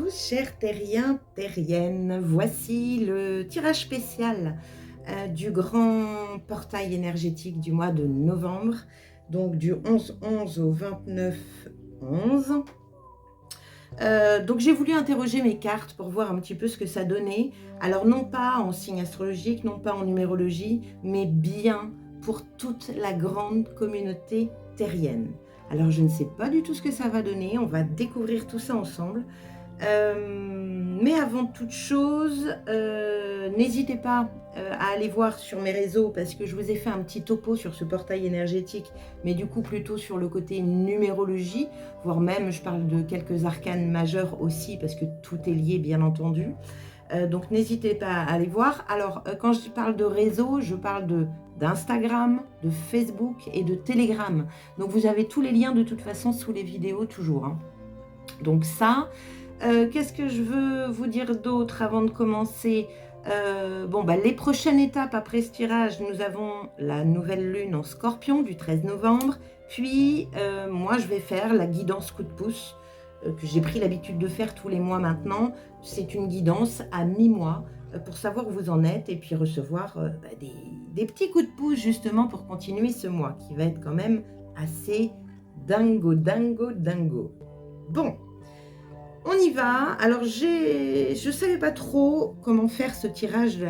tous, chers terriens, terriennes. Voici le tirage spécial du grand portail énergétique du mois de novembre, donc du 11-11 au 29-11. Donc j'ai voulu interroger mes cartes pour voir un petit peu ce que ça donnait. Alors non pas en signe astrologique, non pas en numérologie, mais bien pour toute la grande communauté terrienne. Alors je ne sais pas du tout ce que ça va donner, on va découvrir tout ça ensemble. Mais avant toute chose, n'hésitez pas à aller voir sur mes réseaux parce que je vous ai fait un petit topo sur ce portail énergétique, mais du coup plutôt sur le côté numérologie, voire même je parle de quelques arcanes majeurs aussi parce que tout est lié bien entendu. Donc n'hésitez pas à aller voir. Alors quand je parle de réseau, je parle d'Instagram, de Facebook et de Telegram. Donc vous avez tous les liens de toute façon sous les vidéos toujours, hein. Donc ça, qu'est-ce que je veux vous dire d'autre avant de commencer? Les prochaines étapes après ce tirage, nous avons la nouvelle lune en Scorpion du 13 novembre. Puis, moi, je vais faire la guidance coup de pouce que j'ai pris l'habitude de faire tous les mois maintenant. C'est une guidance à mi-mois pour savoir où vous en êtes et puis recevoir des petits coups de pouce justement pour continuer ce mois qui va être quand même assez dingo. Bon. On y va. Alors, je ne savais pas trop comment faire ce tirage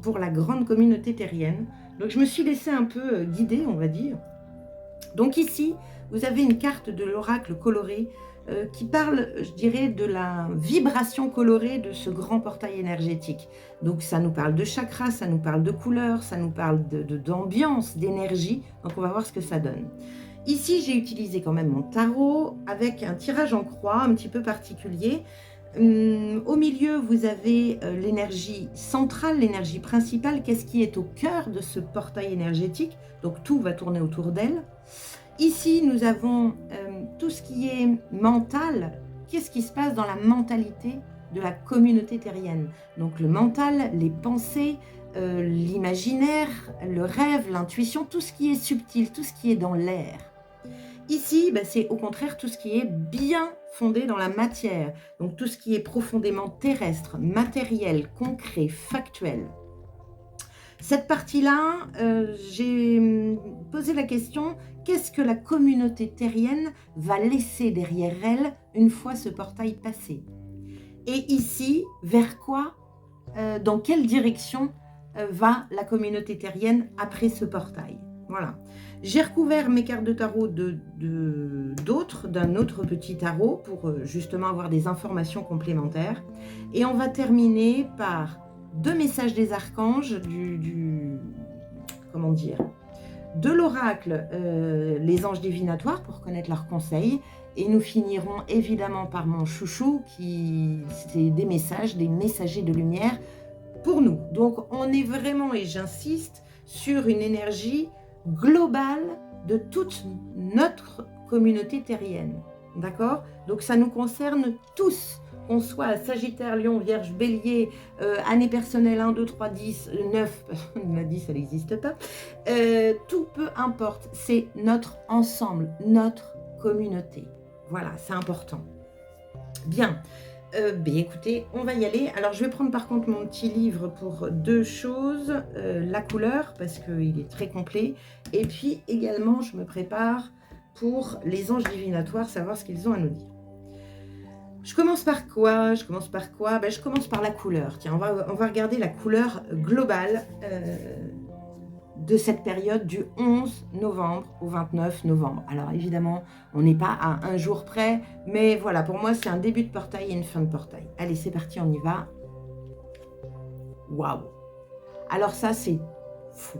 pour la grande communauté terrienne. Donc, je me suis laissée un peu guider, on va dire. Donc ici, vous avez une carte de l'oracle coloré qui parle, je dirais, de la vibration colorée de ce grand portail énergétique. Donc, ça nous parle de chakras, ça nous parle de couleurs, ça nous parle d'ambiance, d'énergie. Donc, on va voir ce que ça donne. Ici, j'ai utilisé quand même mon tarot avec un tirage en croix un petit peu particulier. Au milieu, vous avez l'énergie centrale, l'énergie principale. Qu'est-ce qui est au cœur de ce portail énergétique? Donc, tout va tourner autour d'elle. Ici, nous avons tout ce qui est mental. Qu'est-ce qui se passe dans la mentalité de la communauté terrienne? Donc, le mental, les pensées, l'imaginaire, le rêve, l'intuition, tout ce qui est subtil, tout ce qui est dans l'air. Ici, c'est au contraire tout ce qui est bien fondé dans la matière, donc tout ce qui est profondément terrestre, matériel, concret, factuel. Cette partie-là, j'ai posé la question, qu'est-ce que la communauté terrienne va laisser derrière elle une fois ce portail passé? Et ici, vers quoi, dans quelle direction va la communauté terrienne après ce portail? Voilà. J'ai recouvert mes cartes de tarot d'un autre petit tarot pour justement avoir des informations complémentaires. Et on va terminer par 2 messages des archanges comment dire, de l'oracle, les anges divinatoires pour connaître leurs conseils. Et nous finirons évidemment par mon chouchou qui c'est des messages, des messagers de lumière pour nous. Donc on est vraiment, et j'insiste, sur une énergie globale de toute notre communauté terrienne. D'accord? Donc ça nous concerne tous, qu'on soit Sagittaire, Lion, Vierge, Bélier, année personnelle 1, 2, 3, 10, 9, 10 ça n'existe pas, tout peu importe, c'est notre ensemble, notre communauté. Voilà, c'est important. Bien. Écoutez, on va y aller. Alors, je vais prendre par contre mon petit livre pour 2 choses. La couleur, parce qu'il est très complet. Et puis également, je me prépare pour les anges divinatoires, savoir ce qu'ils ont à nous dire. Je commence par quoi? Je commence par la couleur. Tiens, on va regarder la couleur globale de cette période du 11 novembre au 29 novembre. Alors évidemment, on n'est pas à un jour près, mais voilà, pour moi, c'est un début de portail et une fin de portail. Allez, c'est parti, on y va. Waouh! Alors ça, c'est fou.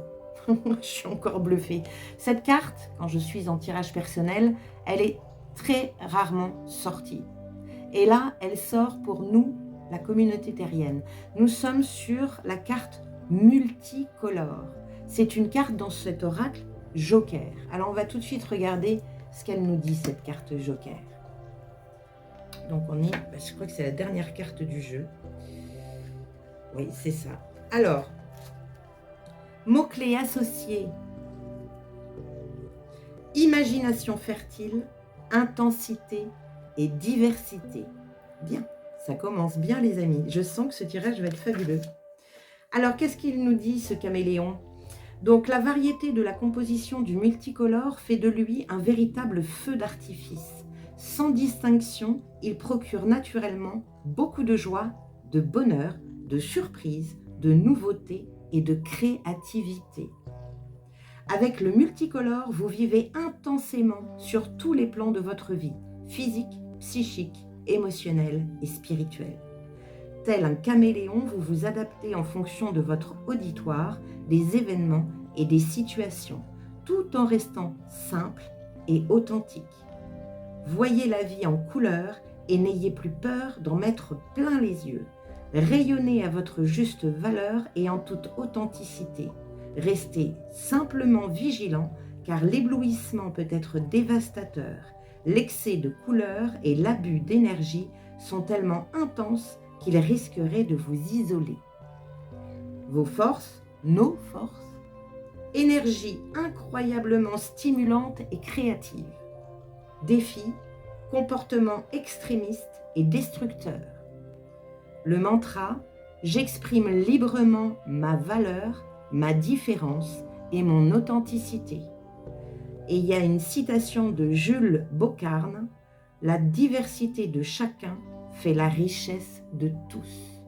Je suis encore bluffée. Cette carte, quand je suis en tirage personnel, elle est très rarement sortie. Et là, elle sort pour nous, la communauté terrienne. Nous sommes sur la carte multicolore. C'est une carte dans cet oracle Joker. Alors, on va tout de suite regarder ce qu'elle nous dit, cette carte Joker. Donc, je crois que c'est la dernière carte du jeu. Oui, c'est ça. Alors, mots-clés associés. Imagination fertile, intensité et diversité. Bien, Ça commence bien les amis. Je sens que ce tirage va être fabuleux. Alors, qu'est-ce qu'il nous dit ce caméléon? Donc, la variété de la composition du multicolore fait de lui un véritable feu d'artifice. Sans distinction, il procure naturellement beaucoup de joie, de bonheur, de surprise, de nouveauté et de créativité. Avec le multicolore, vous vivez intensément sur tous les plans de votre vie, physique, psychique, émotionnel et spirituel. Tel un caméléon, vous vous adaptez en fonction de votre auditoire, des événements et des situations, tout en restant simple et authentique. Voyez la vie en couleur et n'ayez plus peur d'en mettre plein les yeux. Rayonnez à votre juste valeur et en toute authenticité. Restez simplement vigilant car l'éblouissement peut être dévastateur. L'excès de couleurs et l'abus d'énergie sont tellement intenses qu'ils risqueraient de vous isoler. Vos forces, nos forces, énergie incroyablement stimulante et créative. Défis, comportement extrémiste et destructeur. Le mantra « J'exprime librement ma valeur, ma différence et mon authenticité ». Et il y a une citation de Jules Bocarne « La diversité de chacun fait la richesse de tous ».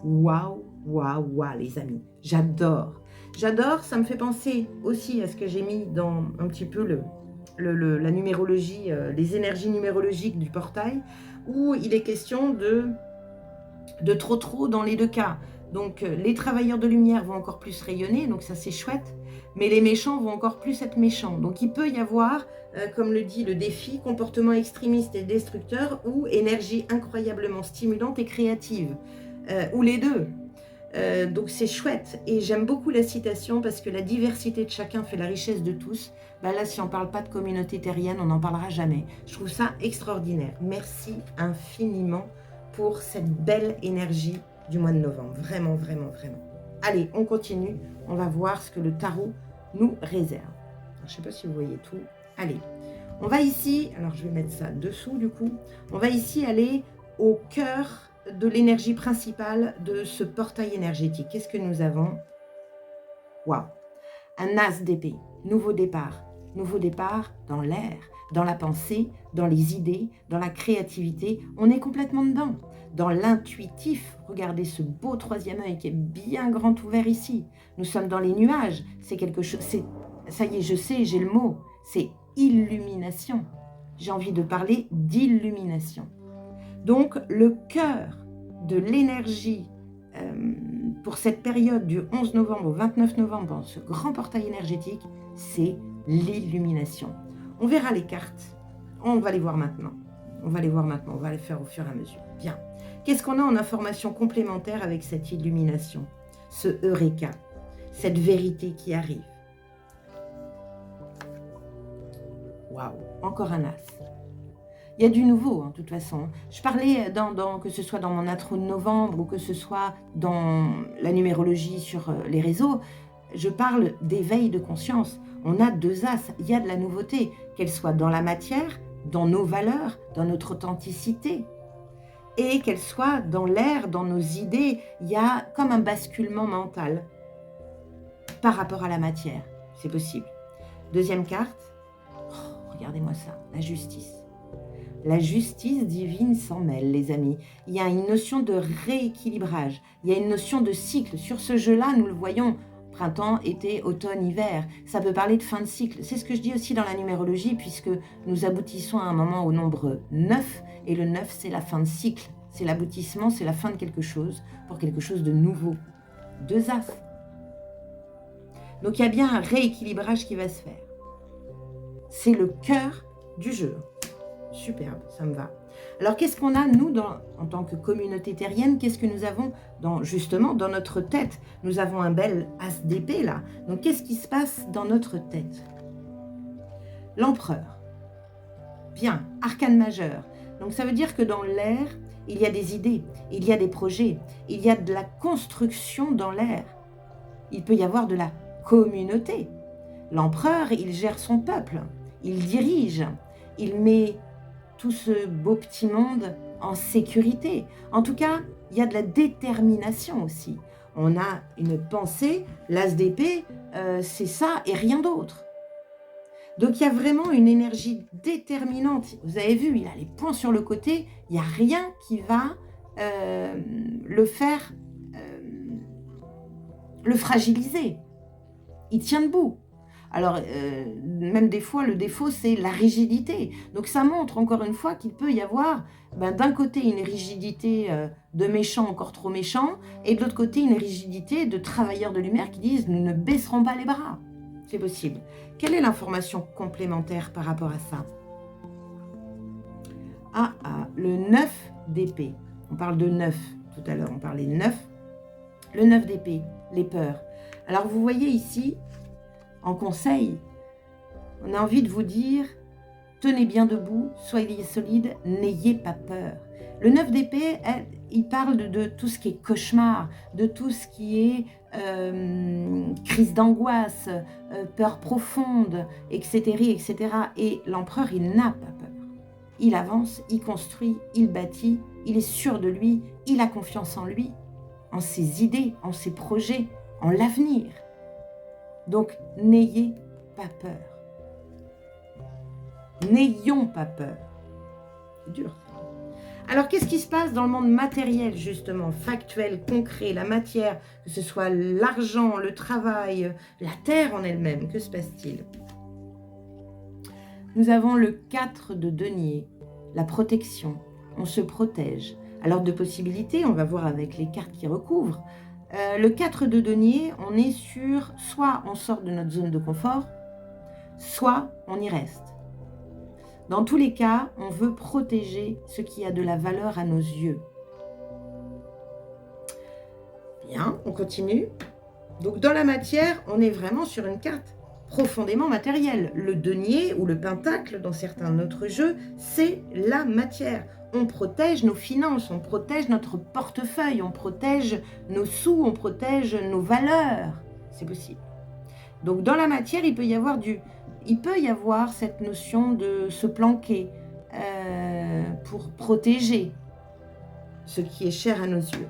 Waouh, waouh, waouh les amis, j'adore. J'adore, ça me fait penser aussi à ce que j'ai mis dans un petit peu la numérologie, les énergies numérologiques du portail, où il est question de trop dans les deux cas. Donc les travailleurs de lumière vont encore plus rayonner, donc ça c'est chouette, mais les méchants vont encore plus être méchants. Donc il peut y avoir, comme le dit le défi, comportement extrémiste et destructeur ou énergie incroyablement stimulante et créative, ou les deux. Donc c'est chouette et j'aime beaucoup la citation parce que la diversité de chacun fait la richesse de tous. Ben là, si on ne parle pas de communauté terrienne, on n'en parlera jamais. Je trouve ça extraordinaire. Merci infiniment pour cette belle énergie du mois de novembre. Vraiment, vraiment, vraiment. Allez, on continue. On va voir ce que le tarot nous réserve. Alors, je ne sais pas si vous voyez tout. Allez, on va ici, alors je vais mettre ça dessous du coup. On va ici aller au cœur de l'énergie principale de ce portail énergétique. Qu'est-ce que nous avons? Waouh! Un as d'épée, nouveau départ. Nouveau départ dans l'air, dans la pensée, dans les idées, dans la créativité. On est complètement dedans. Dans l'intuitif, regardez ce beau troisième œil qui est bien grand ouvert ici. Nous sommes dans les nuages. C'est quelque chose, ça y est, je sais, j'ai le mot. C'est illumination. J'ai envie de parler d'illumination. Donc, le cœur de l'énergie pour cette période du 11 novembre au 29 novembre dans ce grand portail énergétique, c'est l'illumination. On verra les cartes. On va les voir maintenant. On va les faire au fur et à mesure. Bien. Qu'est-ce qu'on a en information complémentaire avec cette illumination? Ce Eureka, cette vérité qui arrive. Waouh, encore un as. Il y a du nouveau, hein, de toute façon. Je parlais, que ce soit dans mon intro de novembre ou que ce soit dans la numérologie sur les réseaux, je parle d'éveil de conscience. On a deux as, il y a de la nouveauté, qu'elle soit dans la matière, dans nos valeurs, dans notre authenticité, et qu'elle soit dans l'air, dans nos idées. Il y a comme un basculement mental par rapport à la matière. C'est possible. Deuxième carte, regardez-moi ça, la justice. La justice divine s'en mêle, les amis. Il y a une notion de rééquilibrage. Il y a une notion de cycle. Sur ce jeu-là, nous le voyons, printemps, été, automne, hiver. Ça peut parler de fin de cycle. C'est ce que je dis aussi dans la numérologie, puisque nous aboutissons à un moment au nombre 9. Et le 9, c'est la fin de cycle. C'est l'aboutissement, c'est la fin de quelque chose, pour quelque chose de nouveau. Deux as. Donc il y a bien un rééquilibrage qui va se faire. C'est le cœur du jeu. Superbe, ça me va. Alors, qu'est-ce qu'on a, nous, en tant que communauté terrienne? Qu'est-ce que nous avons, justement, dans notre tête? Nous avons un bel as d'épée, là. Donc, qu'est-ce qui se passe dans notre tête? L'empereur. Bien, arcane majeur. Donc, ça veut dire que dans l'air, il y a des idées, il y a des projets, il y a de la construction dans l'air. Il peut y avoir de la communauté. L'empereur, il gère son peuple, il dirige, il met tout ce beau petit monde en sécurité. En tout cas, il y a de la détermination aussi. On a une pensée, l'as d'épée, c'est ça et rien d'autre. Donc il y a vraiment une énergie déterminante. Vous avez vu, il a les points sur le côté, il n'y a rien qui va le faire, le fragiliser. Il tient debout. Alors, même des fois, le défaut, c'est la rigidité. Donc ça montre encore une fois qu'il peut y avoir d'un côté une rigidité de méchants encore trop méchants, et de l'autre côté une rigidité de travailleurs de lumière qui disent « nous ne baisserons pas les bras ». C'est possible. Quelle est l'information complémentaire par rapport à ça? Le 9 d'épée. On parle de 9 tout à l'heure, on parlait de 9. Le 9 d'épée, les peurs. Alors vous voyez ici, en conseil, on a envie de vous dire, tenez bien debout, soyez solide, n'ayez pas peur. Le 9 d'épée, il parle de tout ce qui est cauchemar, de tout ce qui est crise d'angoisse, peur profonde, etc., etc. Et l'empereur, il n'a pas peur. Il avance, il construit, il bâtit, il est sûr de lui, il a confiance en lui, en ses idées, en ses projets, en l'avenir. Donc, n'ayez pas peur. N'ayons pas peur. C'est dur, ça. Alors, qu'est-ce qui se passe dans le monde matériel, justement, factuel, concret, la matière, que ce soit l'argent, le travail, la terre en elle-même, que se passe-t-il? Nous avons le 4 de denier, la protection, on se protège. Alors, de possibilités, on va voir avec les cartes qui recouvrent. Le 4 de denier, on est sur, soit on sort de notre zone de confort, soit on y reste. Dans tous les cas, on veut protéger ce qui a de la valeur à nos yeux. Bien, on continue. Donc dans la matière, on est vraiment sur une carte profondément matérielle. Le denier ou le pentacle, dans certains d'autres jeux, c'est la matière. On protège nos finances, on protège notre portefeuille, on protège nos sous, on protège nos valeurs. C'est possible. Donc dans la matière, il peut y avoir cette notion de se planquer pour protéger ce qui est cher à nos yeux.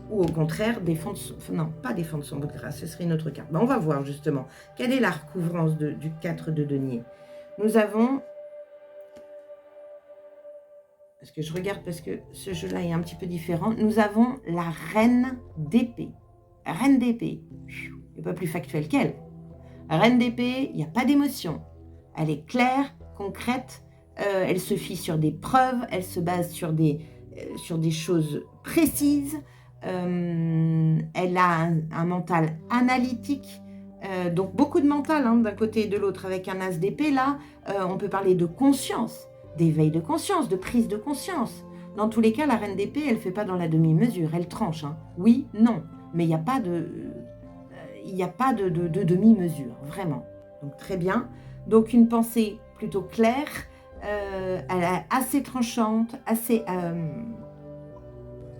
Ou au contraire, pas défendre son bout de grâce, ce serait une autre carte. On va voir justement, quelle est la recouvrance du 4 de denier. Nous avons, parce que je regarde parce que ce jeu-là est un petit peu différent, nous avons la reine d'épée. Reine d'épée, il n'y a pas plus factuel qu'elle. Reine d'épée, il n'y a pas d'émotion. Elle est claire, concrète, elle se fie sur des preuves, elle se base sur des choses précises, elle a un mental analytique, donc beaucoup de mental d'un côté et de l'autre. Avec un as d'épée, là, on peut parler de conscience, d'éveil de conscience, de prise de conscience. Dans tous les cas, la reine d'épée, elle ne fait pas dans la demi-mesure, elle tranche. Oui, non, mais il n'y a pas de... demi-mesure, vraiment. Donc très bien. Donc une pensée plutôt claire, elle est assez tranchante, assez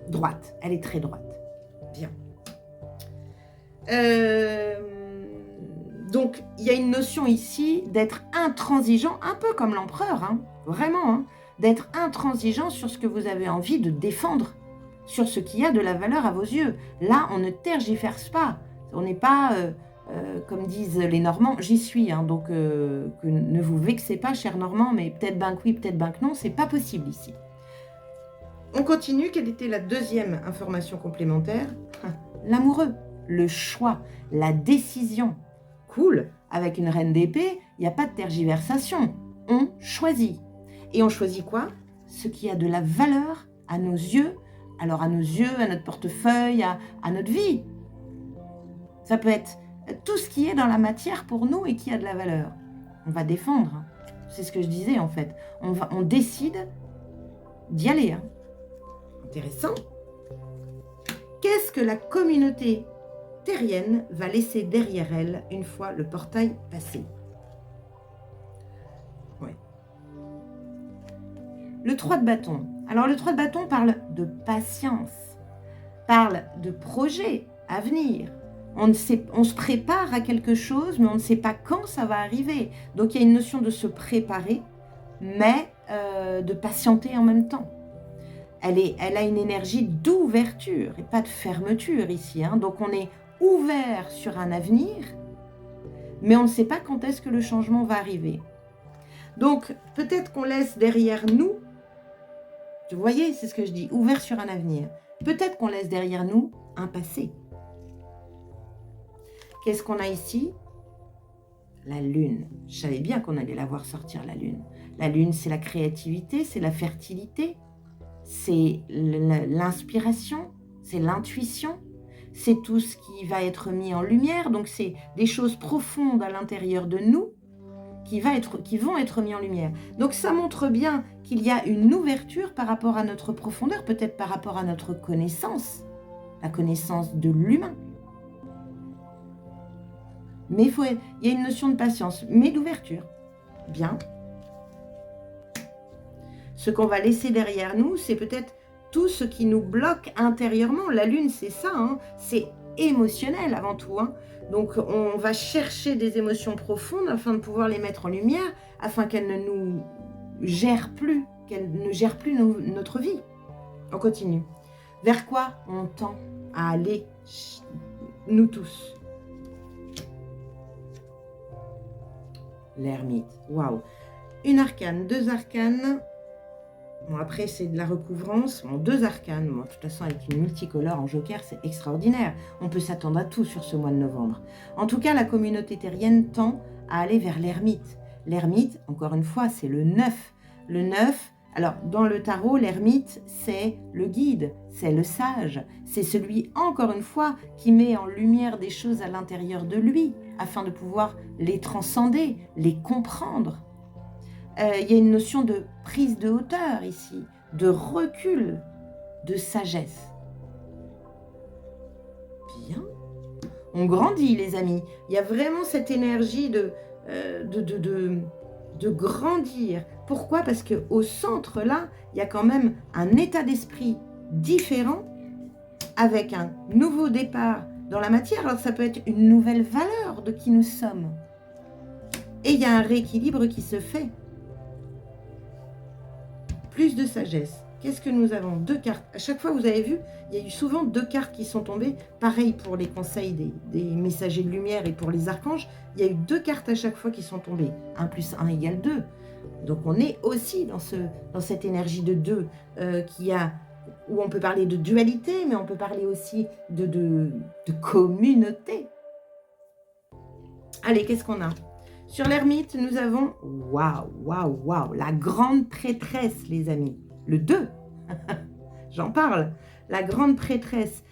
droite. Elle est très droite. Bien. Donc il y a une notion ici d'être intransigeant, un peu comme l'empereur, vraiment, d'être intransigeant sur ce que vous avez envie de défendre, sur ce qui a de la valeur à vos yeux. Là, on ne tergiverse pas. On n'est pas, comme disent les Normands, j'y suis, donc que ne vous vexez pas, chers Normands, mais peut-être ben que oui, peut-être ben que non, c'est pas possible ici. On continue, quelle était la deuxième information complémentaire? L'amoureux, le choix, la décision. Cool, avec une reine d'épée, il n'y a pas de tergiversation, on choisit. Et on choisit quoi? Ce qui a de la valeur à nos yeux, alors à nos yeux, à notre portefeuille, à notre vie. Ça peut être tout ce qui est dans la matière pour nous et qui a de la valeur. On va défendre. C'est ce que je disais en fait. On décide d'y aller. Intéressant. Qu'est-ce que la communauté terrienne va laisser derrière elle une fois le portail passé? Ouais. Le 3 de bâton. Alors le 3 de bâton parle de patience, parle de projet à venir. On se prépare à quelque chose, mais on ne sait pas quand ça va arriver. Donc, il y a une notion de se préparer, mais de patienter en même temps. Elle a une énergie d'ouverture et pas de fermeture ici. Hein. Donc on est ouvert sur un avenir, mais on ne sait pas quand est-ce que le changement va arriver. Donc peut-être qu'on laisse derrière nous, vous voyez, c'est ce que je dis, ouvert sur un avenir. Peut-être qu'on laisse derrière nous un passé. Qu'est-ce qu'on a ici? La lune. Je savais bien qu'on allait la voir sortir, la lune. La lune, c'est la créativité, c'est la fertilité, c'est l'inspiration, c'est l'intuition, c'est tout ce qui va être mis en lumière. Donc, c'est des choses profondes à l'intérieur de nous qui vont être mis en lumière. Donc, ça montre bien qu'il y a une ouverture par rapport à notre profondeur, peut-être par rapport à notre connaissance, la connaissance de l'humain. Mais il y a une notion de patience, mais d'ouverture. Bien. Ce qu'on va laisser derrière nous, c'est peut-être tout ce qui nous bloque intérieurement. La lune, c'est ça, hein, c'est émotionnel avant tout. Hein. Donc, on va chercher des émotions profondes afin de pouvoir les mettre en lumière, afin qu'elles ne nous gèrent plus, qu'elles ne gèrent plus notre vie. On continue. Vers quoi on tend à aller, nous tous? L'ermite. Waouh. Une arcane, 2 arcanes. Bon, après, c'est de la recouvrance. Bon, 2 arcanes. Bon, de toute façon, avec une multicolore en joker, c'est extraordinaire. On peut s'attendre à tout sur ce mois de novembre. En tout cas, la communauté terrienne tend à aller vers l'ermite. L'ermite, encore une fois, c'est le 9. Le 9, alors, dans le tarot, l'ermite, c'est le guide, c'est le sage. C'est celui, encore une fois, qui met en lumière des choses à l'intérieur de lui, afin de pouvoir les transcender, les comprendre. Il y a une notion de prise de hauteur ici, de recul, de sagesse. Bien. On grandit, les amis. Il y a vraiment cette énergie de grandir. Pourquoi? Parce qu'au centre, là, il y a quand même un état d'esprit différent, avec un nouveau départ dans la matière. Alors, ça peut être une nouvelle valeur de qui nous sommes. Et il y a un rééquilibre qui se fait. Plus de sagesse. Qu'est-ce que nous avons? 2 cartes. À chaque fois, vous avez vu, il y a eu souvent 2 cartes qui sont tombées. Pareil pour les conseils des messagers de lumière et pour les archanges. Il y a eu 2 cartes à chaque fois qui sont tombées. 1 plus 1 égale 2. Donc, on est aussi dans cette énergie de 2 où on peut parler de dualité, mais on peut parler aussi de communauté. Allez, qu'est-ce qu'on a? Sur l'ermite, nous avons, waouh, la grande prêtresse, les amis. Le 2, j'en parle, la grande prêtresse.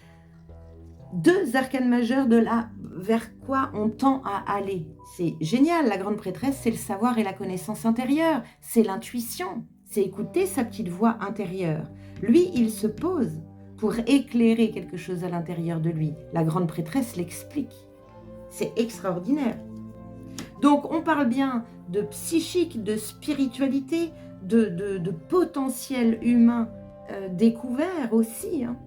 2 arcanes majeures de là vers quoi on tend à aller. C'est génial, la grande prêtresse, c'est le savoir et la connaissance intérieure, c'est l'intuition, c'est écouter sa petite voix intérieure. Lui, il se pose pour éclairer quelque chose à l'intérieur de lui. La grande prêtresse l'explique. C'est extraordinaire. Donc, on parle bien de psychique, de spiritualité, de potentiel humain découvert aussi. Hein.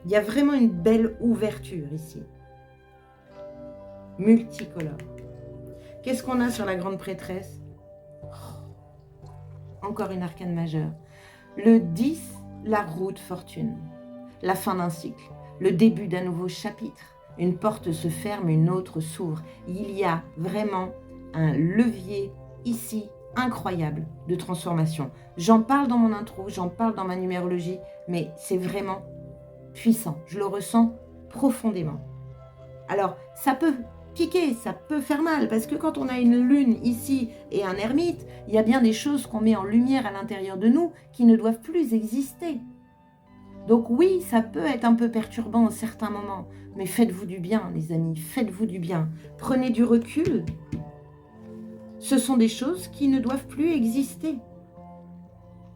Il y a vraiment une belle ouverture ici. Multicolore. Qu'est-ce qu'on a sur la grande prêtresse? Encore une arcane majeure. Le 10, la roue de fortune. La fin d'un cycle. Le début d'un nouveau chapitre. Une porte se ferme, une autre s'ouvre. Il y a vraiment un levier ici incroyable de transformation. J'en parle dans mon intro, j'en parle dans ma numérologie, mais c'est vraiment puissant. Je le ressens profondément. Alors, ça peut piquer, ça peut faire mal, parce que quand on a une lune ici et un ermite, il y a bien des choses qu'on met en lumière à l'intérieur de nous qui ne doivent plus exister. Donc oui, ça peut être un peu perturbant à certains moments, mais faites-vous du bien, les amis, faites-vous du bien. Prenez du recul. Ce sont des choses qui ne doivent plus exister.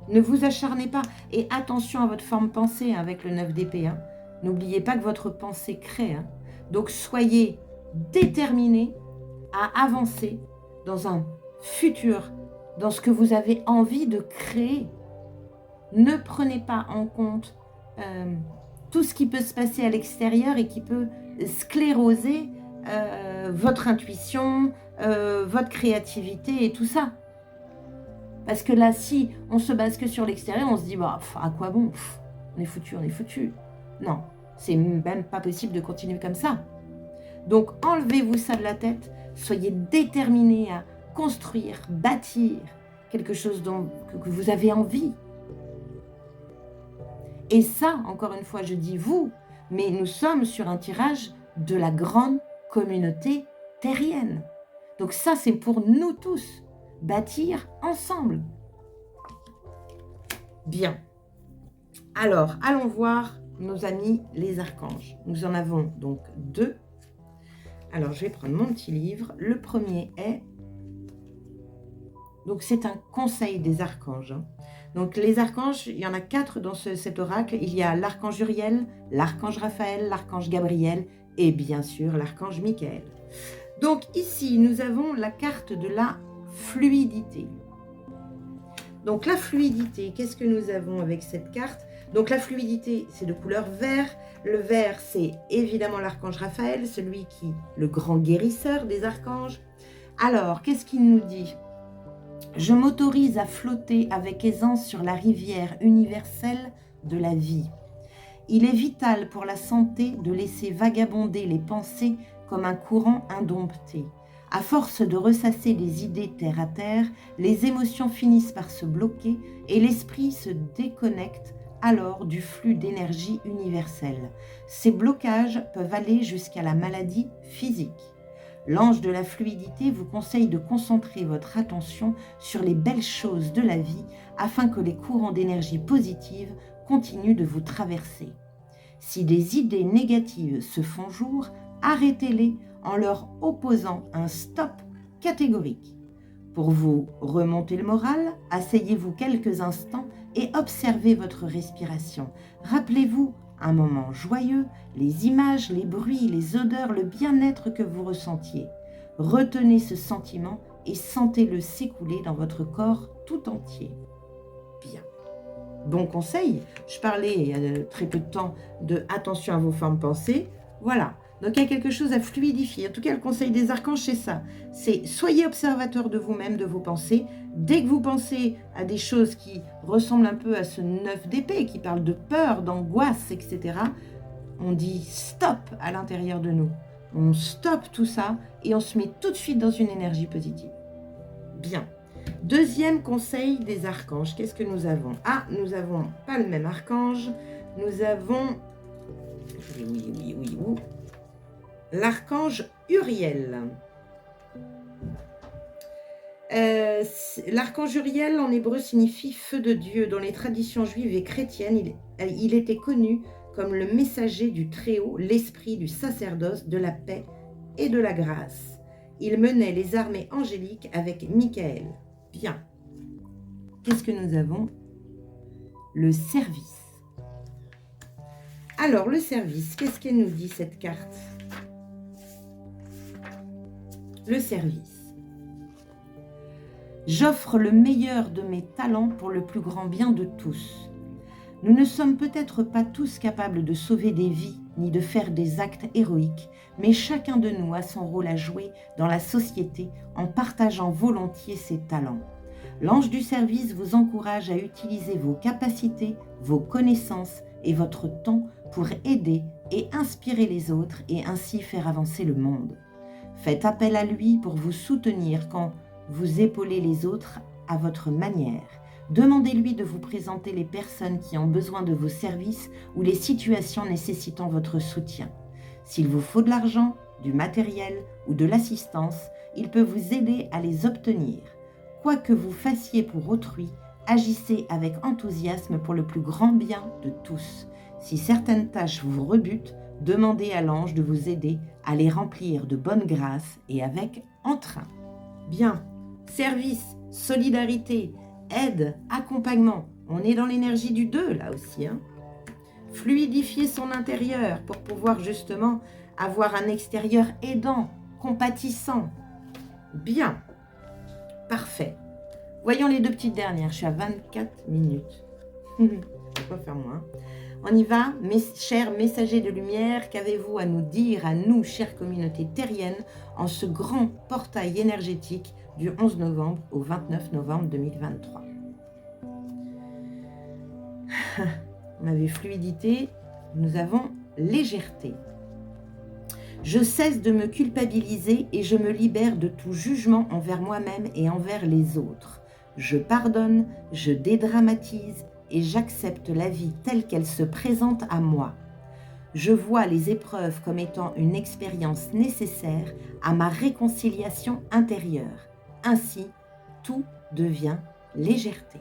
Ne vous acharnez pas. Et attention à votre forme pensée avec le 9 d'épée. Hein. N'oubliez pas que votre pensée crée. Hein. Donc soyez déterminés à avancer dans un futur, dans ce que vous avez envie de créer. Ne prenez pas en compte tout ce qui peut se passer à l'extérieur et qui peut scléroser votre intuition, votre créativité et tout ça. Parce que là, si on se base que sur l'extérieur, on se dit, bah, à quoi bon? On est foutu, on est foutu. Non, c'est même pas possible de continuer comme ça. Donc, enlevez-vous ça de la tête. Soyez déterminés à construire, bâtir quelque chose que vous avez envie. Et ça, encore une fois, je dis vous, mais nous sommes sur un tirage de la grande communauté terrienne. Donc ça, c'est pour nous tous, bâtir ensemble. Bien. Alors, allons voir nos amis les archanges. Nous en avons donc 2. Alors, je vais prendre mon petit livre. Le premier est... Donc, c'est un conseil des archanges. Hein. Donc, les archanges, il y en a 4 dans cet oracle. Il y a l'archange Uriel, l'archange Raphaël, l'archange Gabriel et bien sûr l'archange Michael. Donc, ici, nous avons la carte de la fluidité. Donc, la fluidité, qu'est-ce que nous avons avec cette carte? Donc, la fluidité, c'est de couleur vert. Le vert, c'est évidemment l'archange Raphaël, celui qui, le grand guérisseur des archanges. Alors, qu'est-ce qu'il nous dit? Je m'autorise à flotter avec aisance sur la rivière universelle de la vie. Il est vital pour la santé de laisser vagabonder les pensées comme un courant indompté. À force de ressasser des idées terre à terre, les émotions finissent par se bloquer et l'esprit se déconnecte alors du flux d'énergie universelle. Ces blocages peuvent aller jusqu'à la maladie physique. L'ange de la fluidité vous conseille de concentrer votre attention sur les belles choses de la vie afin que les courants d'énergie positive continuent de vous traverser. Si des idées négatives se font jour, arrêtez-les en leur opposant un stop catégorique. Pour vous remonter le moral, asseyez-vous quelques instants et observez votre respiration. Rappelez-vous un moment joyeux, les images, les bruits, les odeurs, le bien-être que vous ressentiez. Retenez ce sentiment et sentez-le s'écouler dans votre corps tout entier. Bien. Bon conseil, je parlais il y a très peu de temps de attention à vos formes pensées. Voilà, donc il y a quelque chose à fluidifier. En tout cas, le conseil des archanges, c'est ça. C'est soyez observateur de vous-même, de vos pensées. Dès que vous pensez à des choses qui ressemblent un peu à ce 9 d'épée, qui parle de peur, d'angoisse, etc., on dit stop à l'intérieur de nous. On stoppe tout ça et on se met tout de suite dans une énergie positive. Bien. Deuxième conseil des archanges, qu'est-ce que nous avons? Ah, nous n'avons pas le même archange. Nous avons... Oui. L'archange Uriel. L'archange Uriel en hébreu signifie feu de Dieu. Dans les traditions juives et chrétiennes, il était connu comme le messager du Très-Haut, l'esprit du sacerdoce, de la paix et de la grâce. Il menait les armées angéliques avec Michael. Bien. Qu'est-ce que nous avons? Le service. Alors, le service, qu'est-ce qu'elle nous dit cette carte? Le service. J'offre le meilleur de mes talents pour le plus grand bien de tous. Nous ne sommes peut-être pas tous capables de sauver des vies ni de faire des actes héroïques, mais chacun de nous a son rôle à jouer dans la société en partageant volontiers ses talents. L'ange du service vous encourage à utiliser vos capacités, vos connaissances et votre temps pour aider et inspirer les autres et ainsi faire avancer le monde. Faites appel à lui pour vous soutenir quand vous épaulez les autres à votre manière. Demandez-lui de vous présenter les personnes qui ont besoin de vos services ou les situations nécessitant votre soutien. S'il vous faut de l'argent, du matériel ou de l'assistance, il peut vous aider à les obtenir. Quoi que vous fassiez pour autrui, agissez avec enthousiasme pour le plus grand bien de tous. Si certaines tâches vous rebutent, demandez à l'ange de vous aider à les remplir de bonne grâce et avec entrain. Bien, service, solidarité, aide, accompagnement. On est dans l'énergie du 2 là aussi. Fluidifier son intérieur pour pouvoir justement avoir un extérieur aidant, compatissant. Bien, parfait. Voyons les 2 petites dernières. Je suis à 24 minutes. Je ne peux pas faire moins. On y va, mes chers messagers de lumière, qu'avez-vous à nous dire, à nous, chère communauté terrienne, en ce grand portail énergétique du 11 novembre au 29 novembre 2023. On avait fluidité, nous avons légèreté. Je cesse de me culpabiliser et je me libère de tout jugement envers moi-même et envers les autres. Je pardonne, je dédramatise et j'accepte la vie telle qu'elle se présente à moi. Je vois les épreuves comme étant une expérience nécessaire à ma réconciliation intérieure. Ainsi, tout devient légèreté.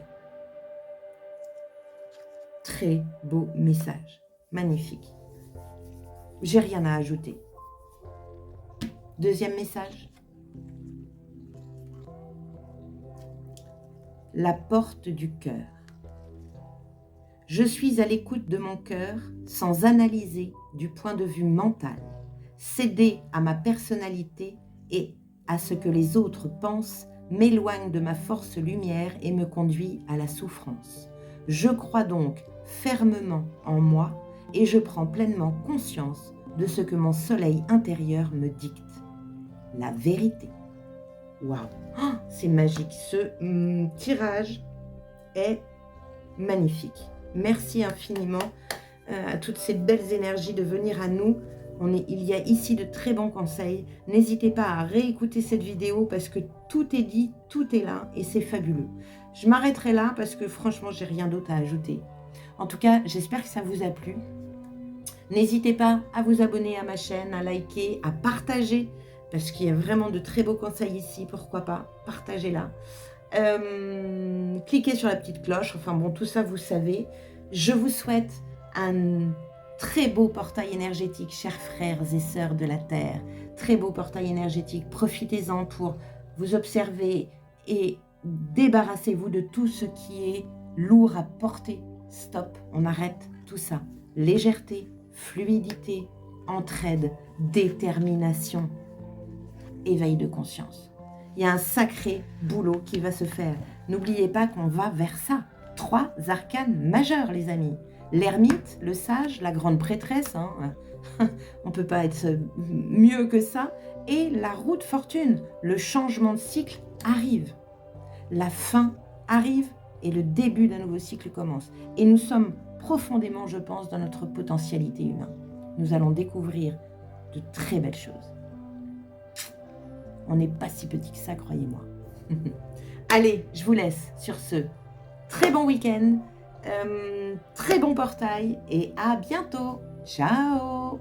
Très beau message, magnifique. J'ai rien à ajouter. Deuxième message. La porte du cœur. Je suis à l'écoute de mon cœur sans analyser du point de vue mental, céder à ma personnalité et à ce que les autres pensent m'éloigne de ma force lumière et me conduit à la souffrance. Je crois donc fermement en moi et je prends pleinement conscience de ce que mon soleil intérieur me dicte. La vérité. Waouh, oh, c'est magique. Ce tirage est magnifique. Merci infiniment à toutes ces belles énergies de venir à nous. Il y a ici de très bons conseils. N'hésitez pas à réécouter cette vidéo parce que tout est dit, tout est là et c'est fabuleux. Je m'arrêterai là parce que franchement, j'ai rien d'autre à ajouter. En tout cas, j'espère que ça vous a plu. N'hésitez pas à vous abonner à ma chaîne, à liker, à partager parce qu'il y a vraiment de très beaux conseils ici. Pourquoi pas, partagez-la. Cliquez sur la petite cloche, enfin bon, tout ça vous savez. Je vous souhaite un très beau portail énergétique, chers frères et sœurs de la Terre. Très beau portail énergétique, profitez-en pour vous observer et débarrassez-vous de tout ce qui est lourd à porter. Stop, on arrête tout ça. Légèreté, fluidité, entraide, détermination, éveil de conscience. Il y a un sacré boulot qui va se faire. N'oubliez pas qu'on va vers ça. 3 arcanes majeurs, les amis. L'ermite, le sage, la grande prêtresse, hein. On ne peut pas être mieux que ça. Et la roue de fortune, le changement de cycle arrive. La fin arrive et le début d'un nouveau cycle commence. Et nous sommes profondément, je pense, dans notre potentialité humaine. Nous allons découvrir de très belles choses. On n'est pas si petit que ça, croyez-moi. Allez, je vous laisse sur ce très bon week-end, très bon portail et à bientôt. Ciao!